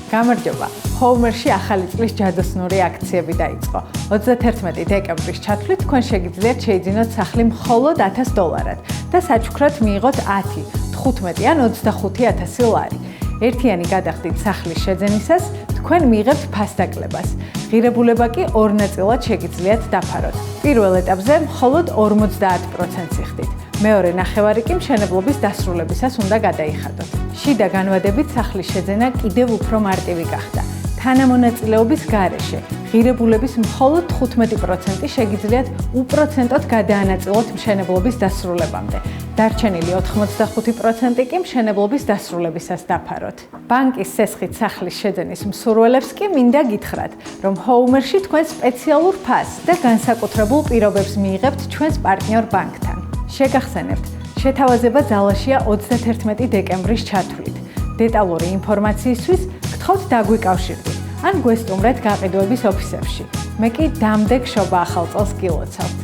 გამარჯობა. Home-ში ახალი წლის ჯადოსნური აქციები დაიწყო. 31 დეკემბრის ჩათვლით თქვენ შეგიძლიათ შეიძინოთ სახლი მხოლოდ $1000-ად და საჩუქრად მიიღოთ 10, 15 ან 25,000 ლარი. ერთიანი გადახდით სახლის შეძენისას თქვენ მიიღებთ ფასდაკლებას. ღირებულება კი ორ ნაწილად შეგიძლიათ დაფაროთ. პირველ ეტაპზე მხოლოდ 50% იხდით. მეორე ნახევარი კი მშენებლობის დასრულებისას უნდა გადაიხადოთ. შიდა განვადებით სახლის შეძენა კიდევ უფრო მარტივი გახდა. თანამონაწილეობის გარეშე ღირებულების მხოლოდ 15% შეგიძლიათ უპროცენტოდ გადაანაწილოთ მშენებლობის დასრულებამდე. დარჩენილი 85% კი მშენებლობის დასრულებისას დაფაროთ. ბანკის სესხით სახლის შეძენის მსურველებს კი მინდა გითხრათ, რომ Home-ში თქვენ სპეციალურ ფასს და განსაკუთრებულ პირობებს მიიღებთ ჩვენს პარტნიორ ბანკთან. შეგახსენებთ, შეთავაზება ძალაშია 31 დეკემბრის ჩათვლით. დეტალური ინფორმაციისთვის გთხოვთ დაგვიკავშირდით ან გვესტუმრეთ გაყიდვების ოფისებში. მე კი დამდეგ შობა ახალ წელს გილოცავთ.